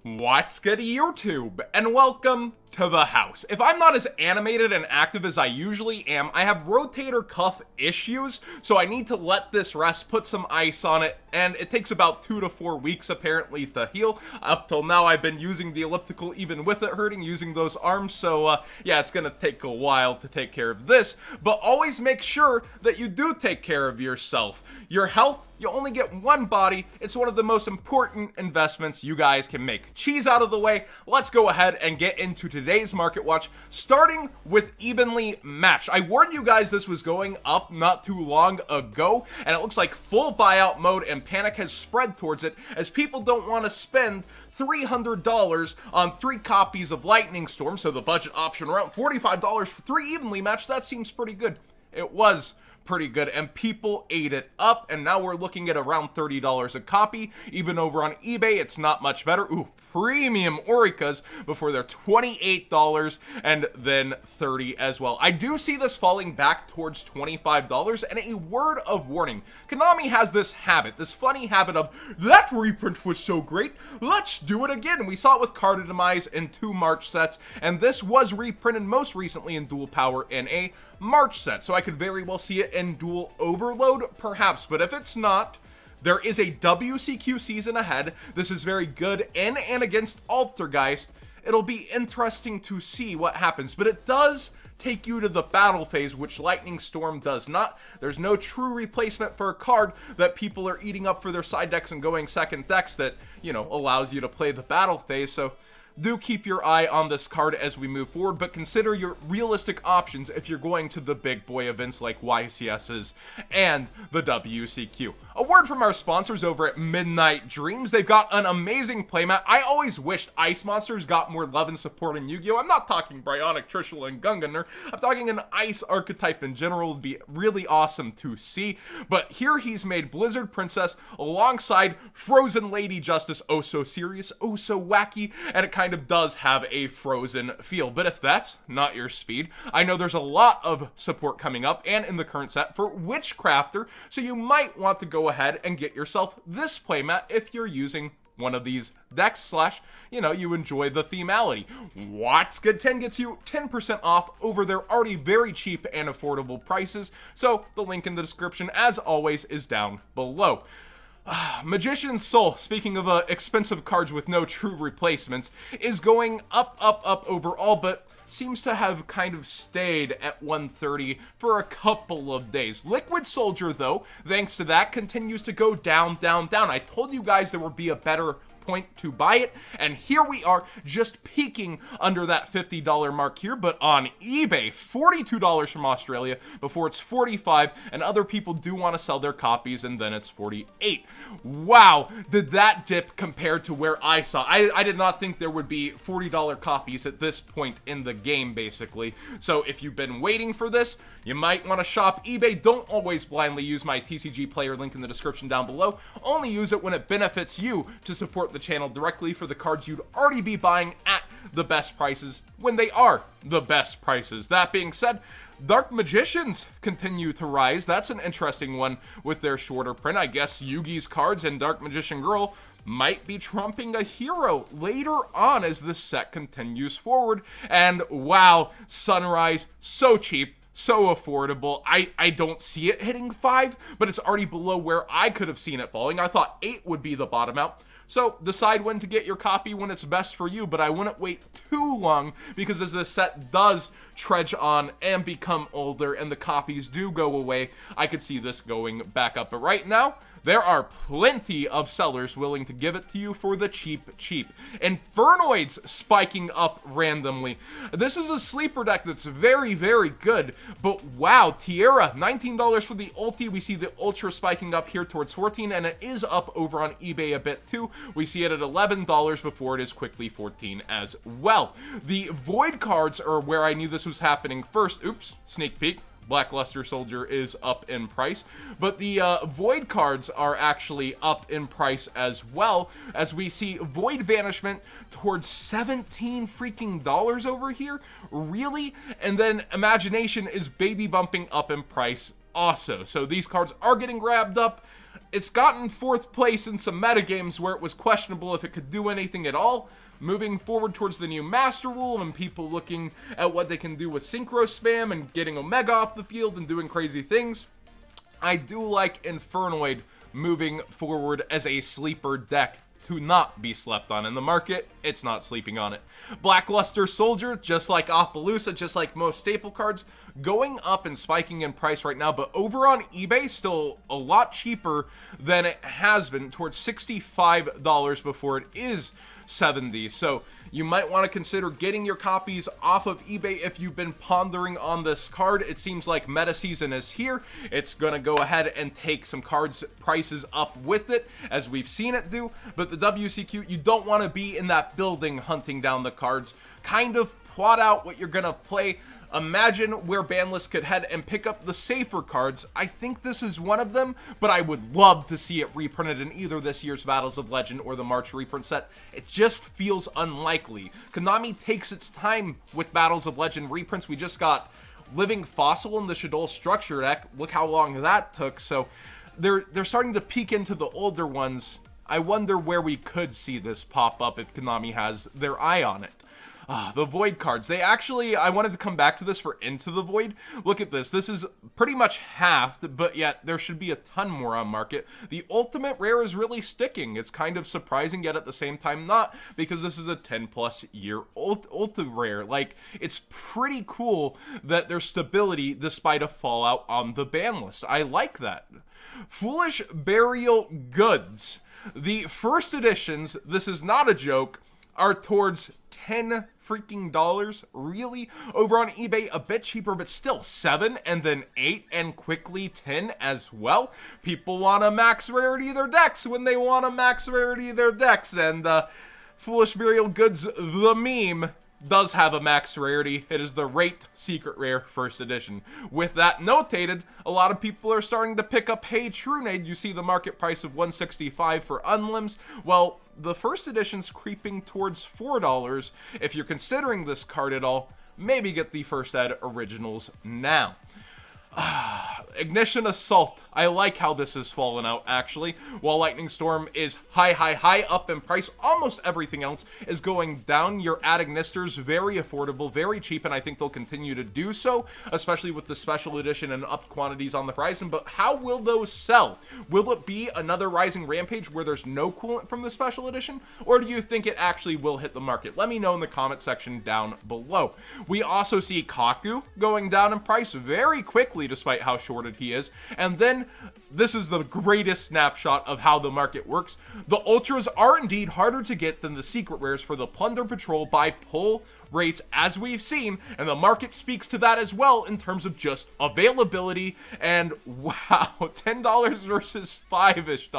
What's good, YouTube? And welcome to the house. If I'm not as animated and active as I usually am, I have rotator cuff issues, so I need to let this rest, put some ice on it, and it takes about 2 to 4 weeks apparently to heal. Up till now, I've been using the elliptical even with it hurting, using those arms, so yeah, it's gonna take a while to take care of this, but always make sure that you do take care of yourself. Your health, you only get one body. It's one of the most important investments you guys can make. Cheese out of the way, let's go ahead and get into today's market watch, starting with evenly matched. I warned you guys this was going up not too long ago, and it looks like full buyout mode and panic has spread towards it as people don't want to spend $300 on 3 copies of Lightning Storm, so the budget option around $45 for 3 evenly matched. That seems pretty good. It was pretty good, and people ate it up, and now we're looking at around $30 a copy. Even over on eBay, it's not much better. Ooh, premium Oricas before they're $28 and then $30 as well. I do see this falling back towards $25, and a word of warning. Konami has this habit, this funny habit of, that reprint was so great, let's do it again. We saw it with Card Demise in 2 March sets, and this was reprinted most recently in Dual Power in a March set, so I could very well see it in Dual Overload, perhaps, but if it's not, there is a WCQ season ahead. This is very good in and against Altergeist. It'll be interesting to see what happens, but it does take you to the battle phase, which Lightning Storm does not. There's no true replacement for a card that people are eating up for their side decks and going second decks that, you know, allows you to play the battle phase, so do keep your eye on this card as we move forward, but consider your realistic options if you're going to the big boy events like YCS's and the WCQ. A word from our sponsors over at Midnight Dreams. They've got an amazing playmat. I always wished Ice Monsters got more love and support in Yu-Gi-Oh! I'm not talking Bryonic, Trishul, and Gungunner. I'm talking an Ice archetype in general. It'd be really awesome to see. But here he's made Blizzard Princess alongside Frozen Lady Justice. Oh so serious, oh so wacky, and it kind of does have a Frozen feel. But if that's not your speed, I know there's a lot of support coming up and in the current set for Witchcrafter, so you might want to go ahead and get yourself this playmat if you're using one of these decks slash, you know, you enjoy the themality. What's Good 10 gets you 10% off over their already very cheap and affordable prices, so the link in the description, as always, is down below. Magician's Soul, speaking of expensive cards with no true replacements, is going up overall, but seems to have kind of stayed at 130 for a couple of days. Liquid Soldier, though, thanks to that, continues to go down. I told you guys there would be a better point to buy it, and here we are just peaking under that $50 mark here, but on eBay, $42 from Australia before it's $45, and other people do want to sell their copies, and then it's $48. Wow, did that dip compared to where I saw? I did not think there would be $40 copies at this point in the game, basically. So if you've been waiting for this, you might want to shop eBay. Don't always blindly use my TCG player link in the description down below. Only use it when it benefits you to support the channel directly for the cards you'd already be buying at the best prices when they are the best prices. That being said, Dark Magicians continue to rise. That's an interesting one with their shorter print. I guess Yugi's cards and Dark Magician Girl might be trumping a hero later on as this set continues forward. And wow, Sunrise, so cheap, so affordable. I don't see it hitting 5, but it's already below where I could have seen it falling. I thought 8 would be the bottom out. So decide when to get your copy when it's best for you, but I wouldn't wait too long because as this set does trudge on and become older and the copies do go away, I could see this going back up. But right now, there are plenty of sellers willing to give it to you for the cheap. Infernoids spiking up randomly. This is a sleeper deck that's very good, but wow, Tierra, $19 for the ulti. We see the Ultra spiking up here towards 14, and it is up over on eBay a bit too. We see it at $11 before it is quickly 14 as well. The Void cards are where I knew this was happening first. Oops, sneak peek. Blackluster Soldier is up in price, but the Void cards are actually up in price as well, as we see Void Vanishment towards $17 freaking dollars over here. Really? And then Imagination is baby bumping up in price also. So these cards are getting grabbed up. It's gotten 4th place in some metagames where it was questionable if it could do anything at all. Moving forward towards the new Master Rule and people looking at what they can do with Synchro Spam and getting Omega off the field and doing crazy things, I do like Infernoid moving forward as a sleeper deck to not be slept on in the market. It's not sleeping on it. Blackluster Soldier, just like Appaloosa, just like most staple cards, going up and spiking in price right now, but over on eBay, still a lot cheaper than it has been, towards $65 before it is $70. So you might want to consider getting your copies off of eBay if you've been pondering on this card. It seems like meta season is here. It's going to go ahead and take some cards prices up with it, as we've seen it do. But the WCQ, you don't want to be in that building hunting down the cards. Kind of plot out what you're going to play. Imagine where Banlist could head and pick up the safer cards. I think this is one of them, but I would love to see it reprinted in either this year's Battles of Legend or the March reprint set. It just feels unlikely. Konami takes its time with Battles of Legend reprints. We just got Living Fossil in the Shadol Structure deck. Look how long that took. So they're starting to peek into the older ones. I wonder where we could see this pop up if Konami has their eye on it. The Void cards. They actually, I wanted to come back to this for Into the Void. Look at this. This is pretty much halved, but yet there should be a ton more on market. The Ultimate Rare is really sticking. It's kind of surprising, yet at the same time not, because this is a 10+ year Ultra Rare. Like, it's pretty cool that there's stability despite a fallout on the ban list. I like that. Foolish Burial Goods. The first editions, this is not a joke, are towards $10 freaking dollars. Really? Over on eBay, a bit cheaper, but still $7 and then $8 and quickly $10 as well. People want to max rarity their decks when they want to max rarity their decks, and Foolish Burial Goods, the meme, does have a max rarity. It is the Rate Secret Rare First Edition. With that notated, a lot of people are starting to pick up Hey Trunade. You see the market price of $165 for Unlims. Well, the first edition's creeping towards $4. If you're considering this card at all, maybe get the first ed originals now. Ignition Assault. I like how this has fallen out, actually. While Lightning Storm is high up in price, almost everything else is going down. Your Adignisters, very affordable, very cheap, and I think they'll continue to do so, especially with the special edition and up quantities on the horizon. But how will those sell? Will it be another Rising Rampage where there's no coolant from the special edition? Or do you think it actually will hit the market? Let me know in the comment section down below. We also see Kaku going down in price very quickly, despite how shorted he is. And then this is the greatest snapshot of how the market works. The Ultras are indeed harder to get than the secret rares for the Plunder Patrol by pull rates, as we've seen, and the market speaks to that as well in terms of just availability. And wow, $10 versus $5-ish.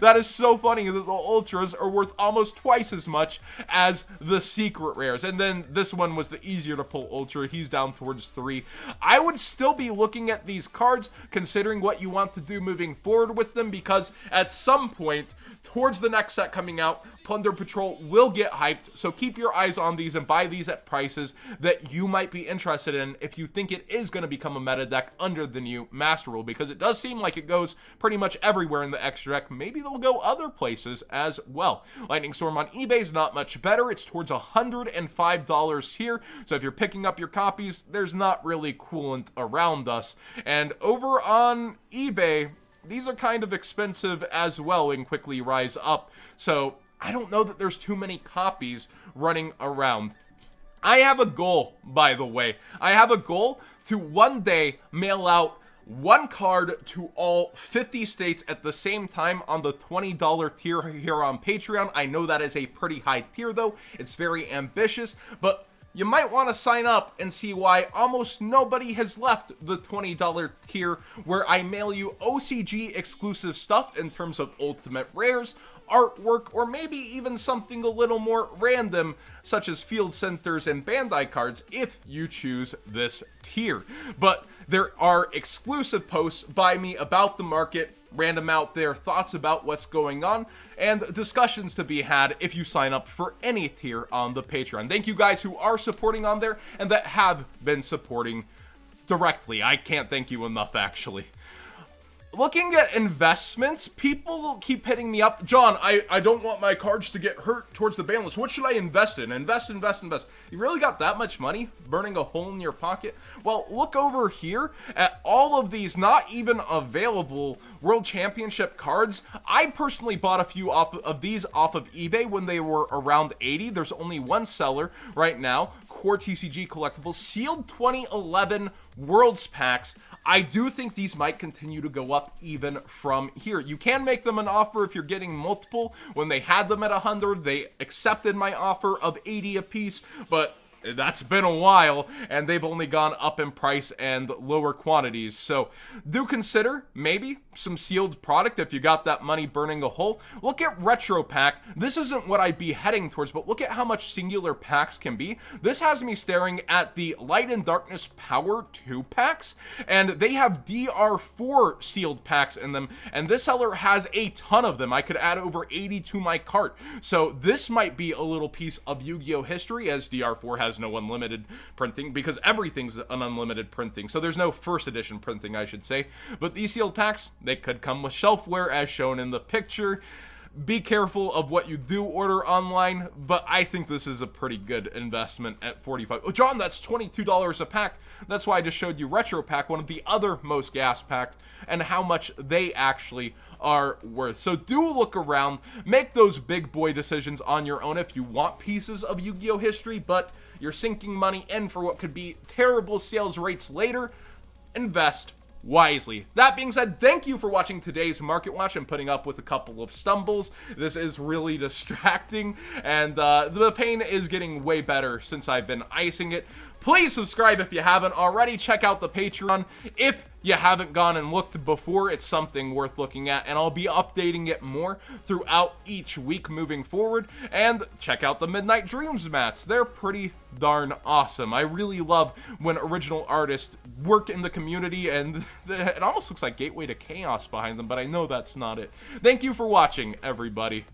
That is so funny that the Ultras are worth almost twice as much as the secret rares. And then this one was the easier to pull Ultra. He's down towards $3. I would still be looking at these cards, considering what you want to do moving forward with them, because at some point towards the next set coming out, Plunder Patrol will get hyped, so keep your eyes on these and buy these at prices that you might be interested in if you think it is going to become a meta deck under the new Master Rule, because it does seem like it goes pretty much everywhere in the extra deck. Maybe they'll go other places as well. Lightning Storm on eBay is not much better. It's towards $105 here, so if you're picking up your copies, there's not really coolant around us. And over on eBay, these are kind of expensive as well and quickly rise up, so I don't know that there's too many copies running around. I have a goal, by the way. I have a goal to one day mail out one card to all 50 states at the same time on the $20 tier here on Patreon. I know that is a pretty high tier, though. It's very ambitious, but you might want to sign up and see why almost nobody has left the $20 tier, where I mail you OCG exclusive stuff in terms of ultimate rares, artwork, or maybe even something a little more random, such as Field Centers and Bandai cards, if you choose this tier. But there are exclusive posts by me about the market, random out there, thoughts about what's going on, and discussions to be had if you sign up for any tier on the Patreon. Thank you guys who are supporting on there and that have been supporting directly. I can't thank you enough, actually. Looking at investments, people keep hitting me up. John, I don't want my cards to get hurt towards the ban list. What should I invest in? Invest. You really got that much money burning a hole in your pocket? Well, look over here at all of these not even available World Championship cards. I personally bought a few of these off of eBay when they were around 80. There's only one seller right now. Core TCG Collectibles, sealed 2011 Worlds packs. I do think these might continue to go up even from here. You can make them an offer if you're getting multiple. When they had them at 100, they accepted my offer of 80 a piece, but that's been a while, and they've only gone up in price and lower quantities. So do consider maybe some sealed product if you got that money burning a hole. Look at Retro Pack. This isn't what I'd be heading towards, but look at how much singular packs can be. This has me staring at the Light and Darkness Power 2 packs, and they have DR4 sealed packs in them, and this seller has a ton of them. I could add over 80 to my cart. So this might be a little piece of Yu-Gi-Oh! History, as DR4 has no unlimited printing, because everything's an unlimited printing, so there's no first edition printing, I should say. But these sealed packs, they could come with shelfware as shown in the picture. Be careful of what you do order online, but I think this is a pretty good investment at $45. Oh, John, that's $22 a pack. That's why I just showed you Retro Pack, one of the other most gas packed, and how much they actually are worth. So do look around, make those big boy decisions on your own if you want pieces of Yu-Gi-Oh! History, but you're sinking money in for what could be terrible sales rates later. Invest wisely. That being said, thank you for watching today's Market Watch and putting up with a couple of stumbles. This is really distracting, and the pain is getting way better since I've been icing it. Please subscribe if you haven't already. Check out the Patreon if you haven't gone and looked before. It's something worth looking at, and I'll be updating it more throughout each week moving forward. And check out the Midnight Dreams mats. They're pretty darn awesome. I really love when original artists work in the community, and it almost looks like Gateway to Chaos behind them, but I know that's not it. Thank you for watching, everybody.